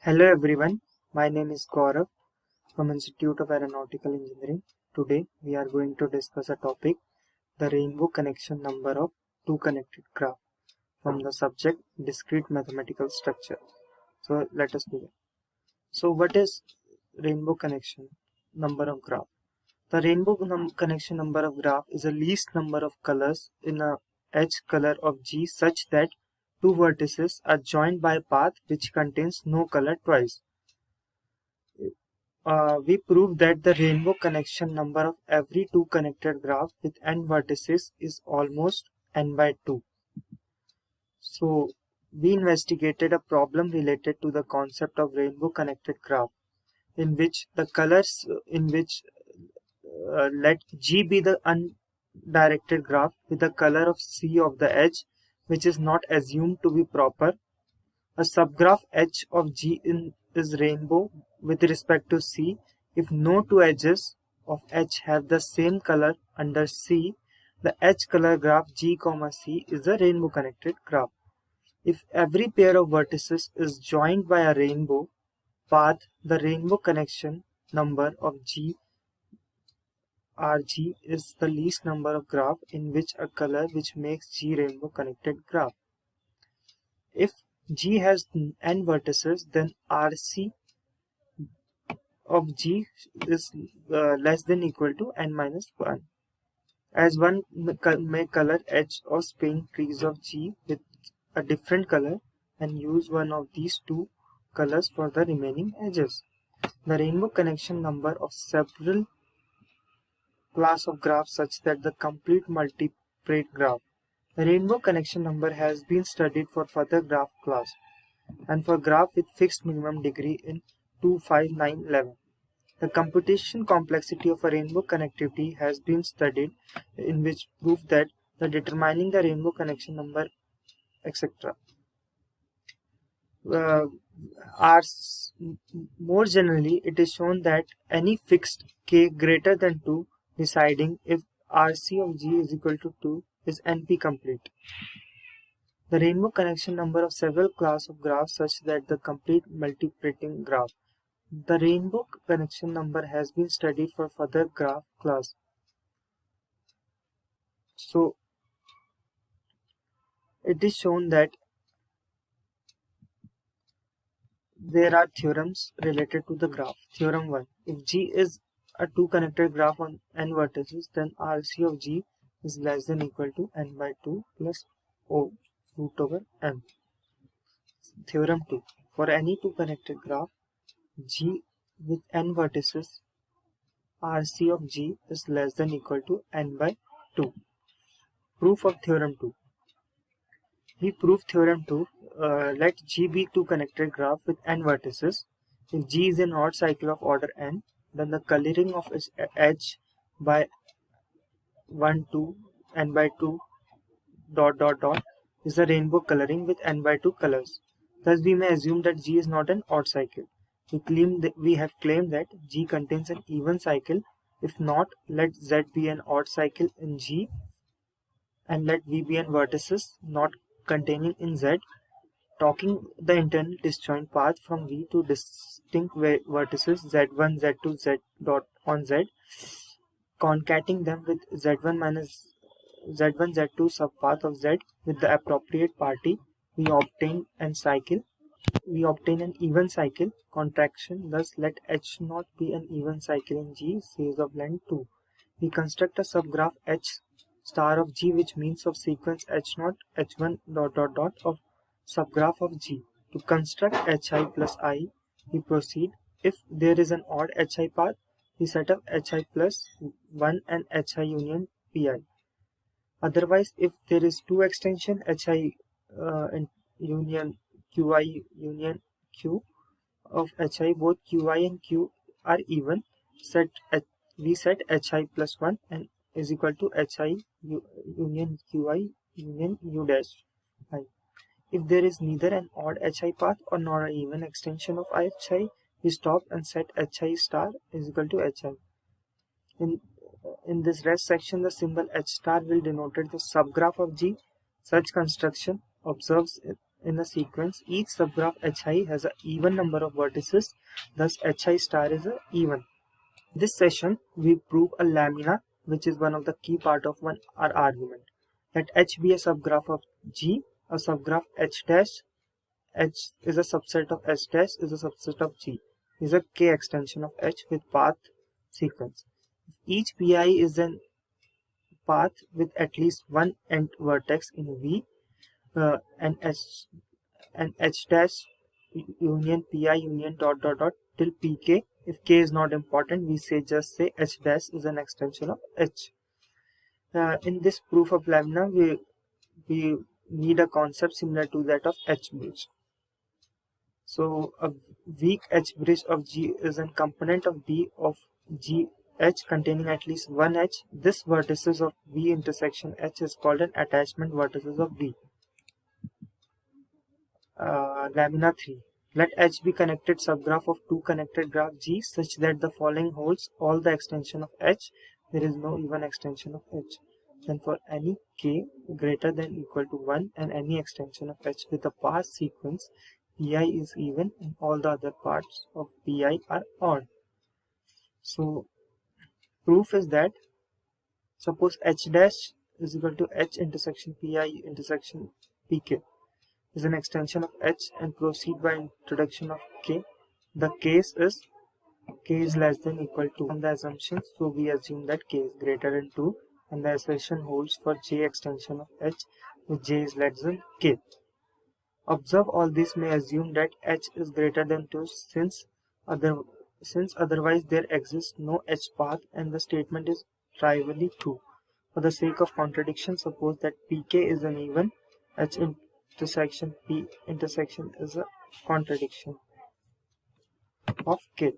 Hello everyone, my name is Gaurav from Institute of Aeronautical Engineering. Today we are going to discuss a topic, the rainbow connection number of two connected graphs from the subject discrete mathematical structure. So let us begin. So what is rainbow connection number of graph? The rainbow connection number of graph is the least number of colors in a edge color of G such that two vertices are joined by a path which contains no color twice. We prove that the rainbow connection number of every two connected graph with n vertices is almost n by 2. So we investigated a problem related to the concept of rainbow connected graph in which the colors in which let G be the undirected graph with the color of C of the edge which is not assumed to be proper. A subgraph H of G is rainbow with respect to C if no two edges of H have the same color under C. The H color graph G, C is a rainbow connected graph. If every pair of vertices is joined by a rainbow path, the rainbow connection number of G RG is the least number of graph in which a color which makes G rainbow connected graph. If G has n vertices, then RC of G is less than equal to n minus 1. As one may color edge or spin trees of G with a different color and use one of these two colors for the remaining edges. The rainbow connection number of several class of graphs such that the complete multiprate graph. The rainbow connection number has been studied for further graph class and for graph with fixed minimum degree in 2, 5, 9, 11. The computation complexity of a rainbow connectivity has been studied, in which proof that the determining the rainbow connection number, etc. Are more generally, it is shown that any fixed k greater than 2 deciding if RC of G is equal to 2 is NP complete. The rainbow connection number of several class of graphs such that the complete multiprating graph. The rainbow connection number has been studied for further graph class. So it is shown that there are theorems related to the graph. Theorem 1. If G is a two connected graph on n vertices, then RC of G is less than equal to n by 2 plus O root over m. Theorem 2. For any two connected graph, G with n vertices, RC of G is less than equal to n by 2. Proof of theorem 2. We prove theorem 2. Let G be two connected graph with n vertices. If G is an odd cycle of order n, then the coloring of its edge by 1, 2, n by 2 dot dot dot is a rainbow coloring with n by 2 colors. Thus we may assume that G is not an odd cycle. We have claimed that G contains an even cycle. If not, let Z be an odd cycle in G and let V be an vertices not containing in Z, talking the internal disjoint path from V to distinct vertices Z1, Z2, Z dot on Z, concatenating them with Z1 minus Z1, Z2 subpath of Z with the appropriate party, we obtain an even cycle contraction. Thus let H not be an even cycle in G series of length 2. We construct a subgraph H star of G which means of sequence H0 H1 dot dot dot of subgraph of G. To construct Hi plus I, we proceed. If there is an odd Hi path, we set up Hi plus 1 and Hi union Pi. Otherwise, if there is two extension Hi union Qi union Q of Hi, both Qi and Q are even, we set Hi plus 1 and is equal to Hi union Qi union U dash I. If there is neither an odd Hi path or nor an even extension of Hi, we stop and set Hi star is equal to Hi. In this rest section, the symbol H star will denote the subgraph of G. Such construction observes in a sequence, each subgraph Hi has an even number of vertices, thus Hi star is a even. This session, we prove a lamina, which is one of the key part of our argument. Let H be a subgraph of G, a subgraph H dash, H is a subset of H dash, is a subset of G, is a K extension of H with path sequence. Each Pi is an path with at least one end vertex in V, and H dash union Pi union dot dot dot till Pk. If K is not important, we just say H dash is an extension of H. In this proof of lamina, we need a concept similar to that of H bridge. So a weak H bridge of G is a component of B of G H containing at least one H. This vertices of V intersection H is called an attachment vertices of V. Lamina 3. Let H be connected subgraph of two connected graph G such that the following holds all the extension of H. There is no even extension of H. Then for any K greater than equal to 1 and any extension of H with a path sequence, Pi is even and all the other parts of Pi are odd. So proof is that suppose H dash is equal to H intersection Pi intersection Pk is an extension of H and proceed by introduction of K. The case is K is less than equal to on the assumption, so we assume that K is greater than 2 and the assertion holds for J extension of H if J is less than K. Observe all this may assume that H is greater than 2 since otherwise there exists no H path and the statement is trivially true. For the sake of contradiction, suppose that Pk is an even, H intersection P intersection is a contradiction of K.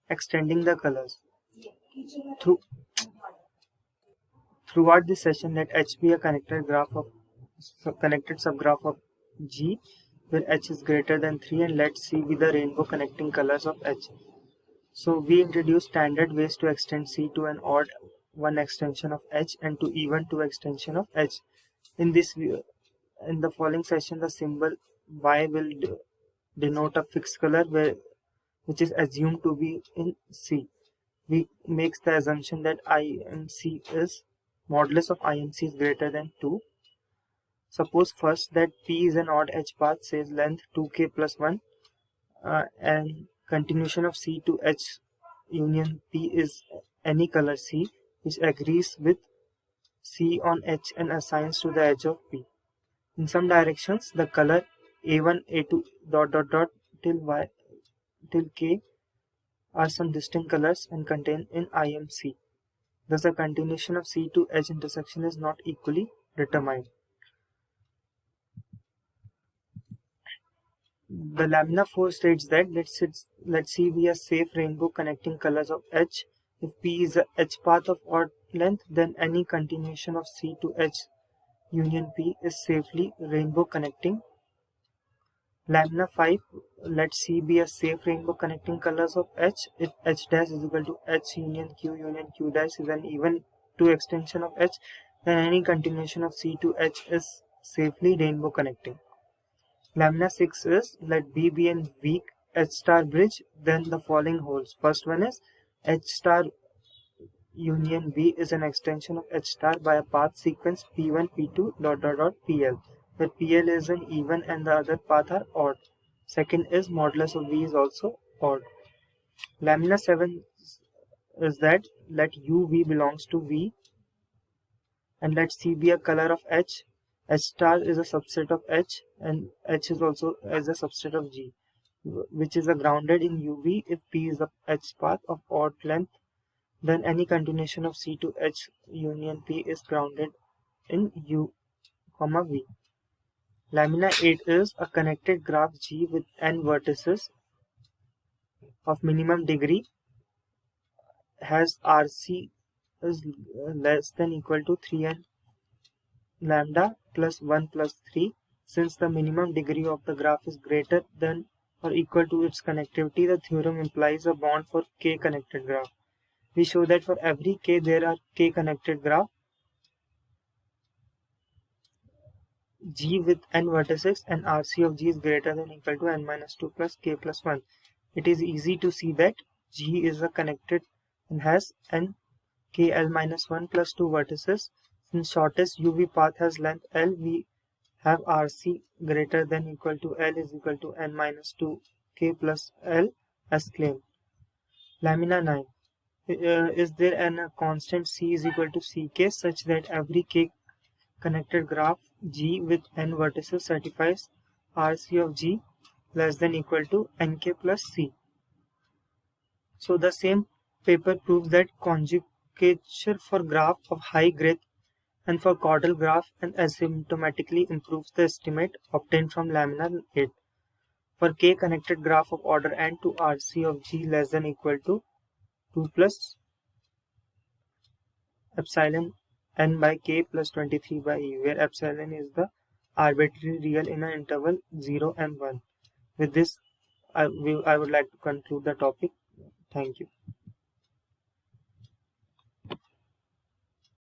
Extending the colors. Throughout this session, let H be a connected subgraph of G where H is greater than 3 and let C be the rainbow connecting colors of H. So we introduce standard ways to extend C to an odd one extension of H and to even two extension of H. In the following session, the symbol Y will denote a fixed color which is assumed to be in C. We makes the assumption that INC is modulus of INC is greater than 2. Suppose first that P is an odd H path, says length 2k plus 1, and continuation of C to H union P is any color C which agrees with C on H and assigns to the edge of P. In some directions, the color A1, A2, dot dot dot till Y till K are some distinct colors and contained in IMC. Thus, the continuation of C to H intersection is not equally determined. The lamina 4 states that let C be a safe rainbow connecting colors of H. If P is a H path of odd length, then any continuation of C to H union P is safely rainbow connecting. Lamina 5, let C be a safe rainbow connecting colors of H. If H dash is equal to H union Q dash is an even 2 extension of H, then any continuation of C to H is safely rainbow connecting. Lamina 6 is let B be a weak H star bridge, then the following holds. First one is H star union B is an extension of H star by a path sequence P1, P2, dot dot dot PL, where PL is an even and the other path are odd. Second is modulus of V is also odd. Lamina 7 is that let UV belongs to V and let C be a color of H. H star is a subset of H and H is also as a subset of G, which is a grounded in UV if P is a H path of odd length. Then any continuation of C to H union P is grounded in U, V. Lamina 8 is a connected graph G with n vertices of minimum degree has RC is less than equal to 3n lambda plus 1 plus 3. Since the minimum degree of the graph is greater than or equal to its connectivity, the theorem implies a bond for k connected graph. We show that for every k there are k connected graph G with n vertices and RC of G is greater than or equal to n minus 2 plus k plus 1. It is easy to see that G is a connected and has n k l minus 1 plus 2 vertices. Since shortest UV path has length L, we have RC greater than or equal to L is equal to n minus 2 k plus L as claimed. Lamina 9. Is there a constant C is equal to Ck such that every k connected graph G with n vertices satisfies RC of G less than or equal to nk plus C? So the same paper proves that conjecture for graph of high growth and for caudal graph and asymptomatically improves the estimate obtained from lamina 8. For k connected graph of order n to RC of G less than or equal to 2 plus epsilon n by k plus 23 by e, where epsilon is the arbitrary real in an interval 0 and 1. With this, I would like to conclude the topic. Thank you.